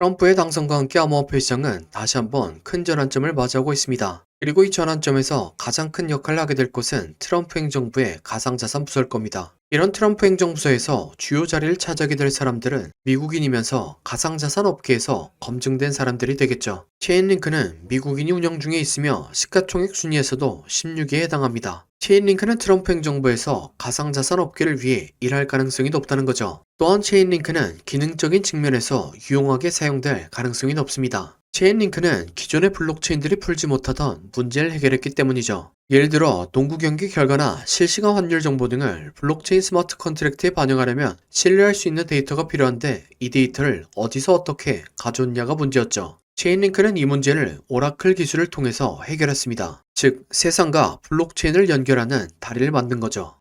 트럼프의 당선과 함께 암호화폐 시장은 다시 한번 큰 전환점을 맞이하고 있습니다. 그리고 이 전환점에서 가장 큰 역할을 하게 될 곳은 트럼프 행정부의 가상자산 부서일 겁니다. 이런 트럼프 행정부서에서 주요 자리를 차지하게 될 사람들은 미국인이면서 가상자산 업계에서 검증된 사람들이 되겠죠. 체인링크는 미국인이 운영 중에 있으며 시가총액 순위에서도 16위에 해당합니다. 체인링크는 트럼프 행정부에서 가상자산 업계를 위해 일할 가능성이 높다는 거죠. 또한 체인링크는 기능적인 측면에서 유용하게 사용될 가능성이 높습니다. 체인링크는 기존의 블록체인들이 풀지 못하던 문제를 해결했기 때문이죠. 예를 들어 농구 경기 결과나 실시간 환율 정보 등을 블록체인 스마트 컨트랙트에 반영하려면 신뢰할 수 있는 데이터가 필요한데 이 데이터를 어디서 어떻게 가져오냐가 문제였죠. 체인링크는 이 문제를 오라클 기술을 통해서 해결했습니다. 즉, 세상과 블록체인을 연결하는 다리를 만든 거죠.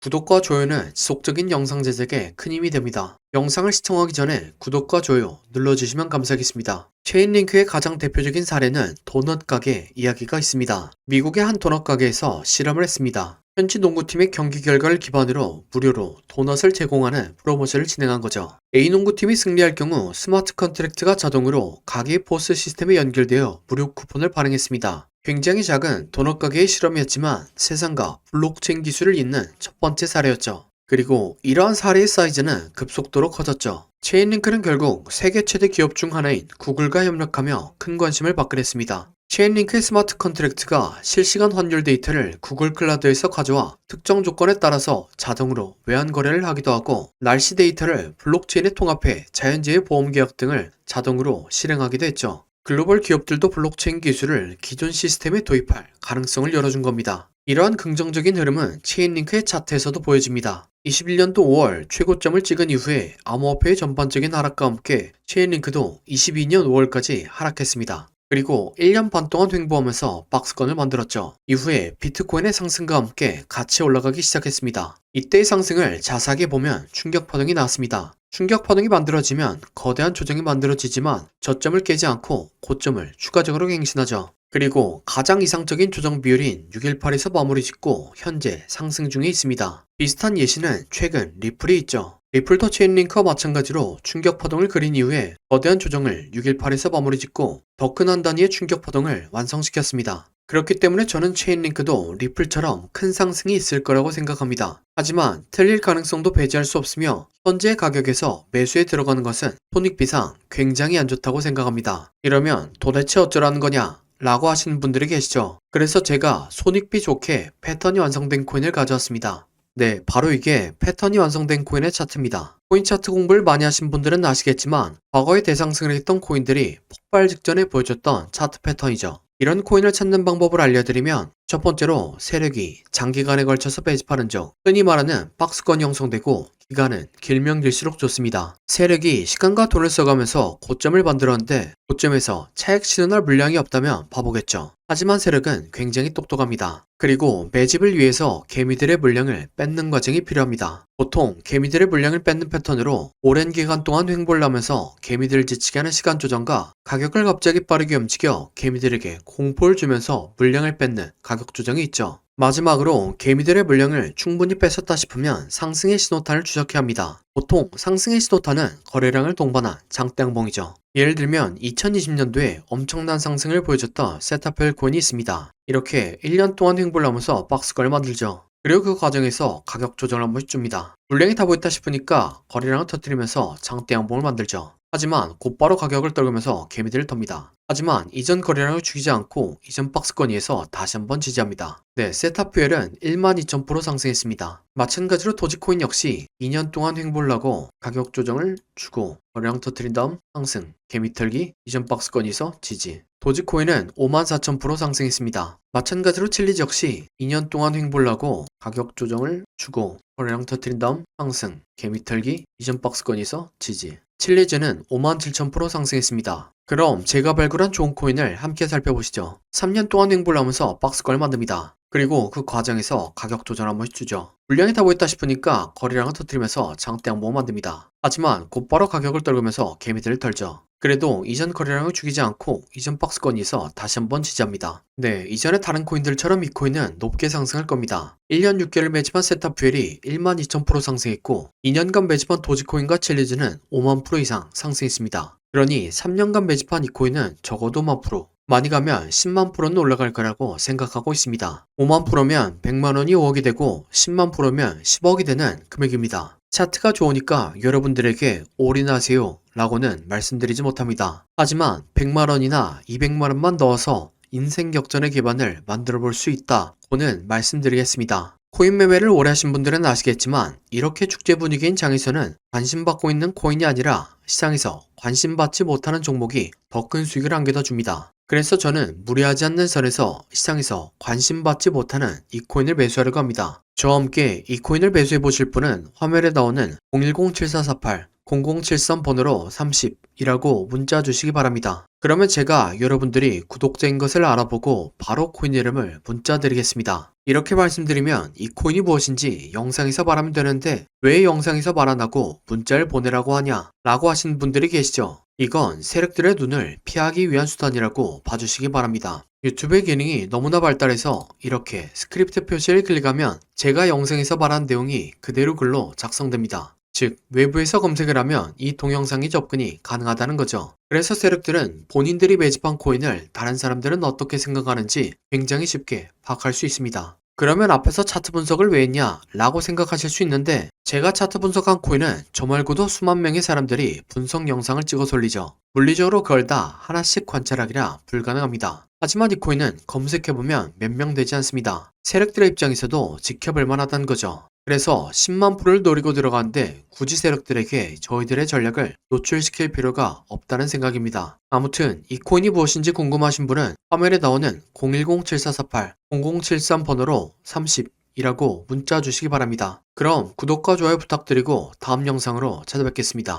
구독과 좋아요는 지속적인 영상 제작에 큰 힘이 됩니다. 영상을 시청하기 전에 구독과 좋아요 눌러주시면 감사하겠습니다. 체인링크의 가장 대표적인 사례는 도넛 가게 이야기가 있습니다. 미국의 한 도넛 가게에서 실험을 했습니다. 현지 농구팀의 경기 결과를 기반으로 무료로 도넛을 제공하는 프로모션을 진행한 거죠. A 농구팀이 승리할 경우 스마트 컨트랙트가 자동으로 가게의 포스 시스템에 연결되어 무료 쿠폰을 발행했습니다. 굉장히 작은 도넛 가게의 실험이었지만 세상과 블록체인 기술을 잇는 첫 번째 사례였죠. 그리고 이러한 사례의 사이즈는 급속도로 커졌죠. 체인링크는 결국 세계 최대 기업 중 하나인 구글과 협력하며 큰 관심을 받게 됐습니다. 체인링크의 스마트 컨트랙트가 실시간 환율 데이터를 구글 클라우드에서 가져와 특정 조건에 따라서 자동으로 외환 거래를 하기도 하고 날씨 데이터를 블록체인에 통합해 자연재해 보험 계약 등을 자동으로 실행하기도 했죠. 글로벌 기업들도 블록체인 기술을 기존 시스템에 도입할 가능성을 열어준 겁니다. 이러한 긍정적인 흐름은 체인링크의 차트에서도 보여집니다. 21년도 5월 최고점을 찍은 이후에 암호화폐의 전반적인 하락과 함께 체인링크도 22년 5월까지 하락했습니다. 그리고 1년 반 동안 횡보하면서 박스권을 만들었죠. 이후에 비트코인의 상승과 함께 같이 올라가기 시작했습니다. 이때의 상승을 자세하게 보면 충격 파동이 나왔습니다. 충격 파동이 만들어지면 거대한 조정이 만들어지지만 저점을 깨지 않고 고점을 추가적으로 갱신하죠. 그리고 가장 이상적인 조정 비율인 618에서 마무리 짓고 현재 상승 중에 있습니다. 비슷한 예시는 최근 리플이 있죠. 리플도 체인링크와 마찬가지로 충격 파동을 그린 이후에 거대한 조정을 618에서 마무리 짓고 더 큰 한 단위의 충격 파동을 완성시켰습니다. 그렇기 때문에 저는 체인링크도 리플처럼 큰 상승이 있을 거라고 생각합니다. 하지만 틀릴 가능성도 배제할 수 없으며 현재 가격에서 매수에 들어가는 것은 손익비상 굉장히 안 좋다고 생각합니다. 이러면 도대체 어쩌라는 거냐? 라고 하시는 분들이 계시죠. 그래서 제가 손익비 좋게 패턴이 완성된 코인을 가져왔습니다. 네, 바로 이게 패턴이 완성된 코인의 차트입니다. 코인 차트 공부를 많이 하신 분들은 아시겠지만 과거에 대상승을 했던 코인들이 폭발 직전에 보여줬던 차트 패턴이죠. 이런 코인을 찾는 방법을 알려드리면 첫 번째로 세력이 장기간에 걸쳐서 매집하는 쪽, 흔히 말하는 박스권이 형성되고 기간은 길면 길수록 좋습니다. 세력이 시간과 돈을 써가면서 고점을 만들었는데 고점에서 차익 실현할 물량이 없다면 바보겠죠. 하지만 세력은 굉장히 똑똑합니다. 그리고 매집을 위해서 개미들의 물량을 뺏는 과정이 필요합니다. 보통 개미들의 물량을 뺏는 패턴으로 오랜 기간 동안 횡보를 하면서 개미들을 지치게 하는 시간 조정과 가격을 갑자기 빠르게 움직여 개미들에게 공포를 주면서 물량을 뺏는 가격 조정이 있죠. 마지막으로 개미들의 물량을 충분히 뺏었다 싶으면 상승의 신호탄을 추적해야 합니다. 보통 상승의 신호탄은 거래량을 동반한 장대양봉이죠. 예를 들면 2020년도에 엄청난 상승을 보여줬던 세타펠 코인이 있습니다. 이렇게 1년 동안 횡보를 하면서 박스권을 만들죠. 그리고 그 과정에서 가격 조정을 한 번씩 줍니다. 물량이 다 보였다 싶으니까 거래량을 터뜨리면서 장대양봉을 만들죠. 하지만 곧바로 가격을 떨구면서 개미들을 텁니다. 하지만 이전 거래량을 죽이지 않고 이전 박스권 위에서 다시 한번 지지합니다. 네, 세타퓨엘은 12,000% 상승했습니다. 마찬가지로 도지코인 역시 2년 동안 횡보를 하고 가격 조정을 주고 거래량 터뜨린 다음 상승, 개미 털기, 이전 박스권에서 지지. 도지코인은 54,000% 상승했습니다. 마찬가지로 칠리즈 역시 2년 동안 횡보를 하고 가격 조정을 주고 거래량 터뜨린 다음 상승, 개미 털기, 이전 박스권에서 지지. 칠리즈는 57,000% 상승했습니다. 그럼 제가 발굴한 좋은 코인을 함께 살펴보시죠. 3년 동안 횡보를 하면서 박스권을 만듭니다. 그리고 그 과정에서 가격 조정 한 번씩 주죠. 물량이 다 보였다 싶으니까 거래량을 터뜨리면서 장대 양봉을 만듭니다. 하지만 곧바로 가격을 떨구면서 개미들을 털죠. 그래도 이전 거래량을 죽이지 않고 이전 박스권에서 다시 한번 지지합니다. 네, 이전에 다른 코인들처럼 이 코인은 높게 상승할 겁니다. 1년 6개월 매집한 세탑 퓨엘이 12,000% 상승했고 2년간 매집한 도지코인과 칠리즈는 5만 프로 이상 상승했습니다. 그러니 3년간 매집한 이 코인은 적어도 5만 프로, 많이 가면 10만 프로는 올라갈 거라고 생각하고 있습니다. 5만 프로면 100만 원이 5억이 되고 10만 프로면 10억이 되는 금액입니다. 차트가 좋으니까 여러분들에게 올인하세요 라고는 말씀드리지 못합니다. 하지만 100만 원이나 200만 원만 넣어서 인생 역전의 기반을 만들어 볼 수 있다고는 말씀드리겠습니다. 코인 매매를 오래 하신 분들은 아시겠지만 이렇게 축제 분위기인 장에서는 관심받고 있는 코인이 아니라 시장에서 관심받지 못하는 종목이 더 큰 수익을 안겨다 줍니다. 그래서 저는 무리하지 않는 선에서 시장에서 관심받지 못하는 이 코인을 매수하려고 합니다. 저와 함께 이 코인을 매수해 보실 분은 화면에 나오는 010-7448-0073번호로 30이라고 문자 주시기 바랍니다. 그러면 제가 여러분들이 구독자인 것을 알아보고 바로 코인 이름을 문자 드리겠습니다. 이렇게 말씀드리면 이 코인이 무엇인지 영상에서 말하면 되는데 왜 영상에서 말 안 하고 문자를 보내라고 하냐 라고 하시는 분들이 계시죠. 이건 세력들의 눈을 피하기 위한 수단이라고 봐주시기 바랍니다. 유튜브의 기능이 너무나 발달해서 이렇게 스크립트 표시를 클릭하면 제가 영상에서 말한 내용이 그대로 글로 작성됩니다. 즉, 외부에서 검색을 하면 이 동영상이 접근이 가능하다는 거죠. 그래서 세력들은 본인들이 매집한 코인을 다른 사람들은 어떻게 생각하는지 굉장히 쉽게 파악할 수 있습니다. 그러면 앞에서 차트 분석을 왜 했냐 라고 생각하실 수 있는데 제가 차트 분석한 코인은 저 말고도 수만 명의 사람들이 분석 영상을 찍어서 올리죠. 물리적으로 그걸 다 하나씩 관찰하기라 불가능합니다. 하지만 이 코인은 검색해보면 몇 명 되지 않습니다. 세력들의 입장에서도 지켜볼 만하다는 거죠. 그래서 10만 프로를 노리고 들어가는데 굳이 세력들에게 저희들의 전략을 노출시킬 필요가 없다는 생각입니다. 아무튼 이 코인이 무엇인지 궁금하신 분은 화면에 나오는 010-7448-0073번호로 30이라고 문자 주시기 바랍니다. 그럼 구독과 좋아요 부탁드리고 다음 영상으로 찾아뵙겠습니다.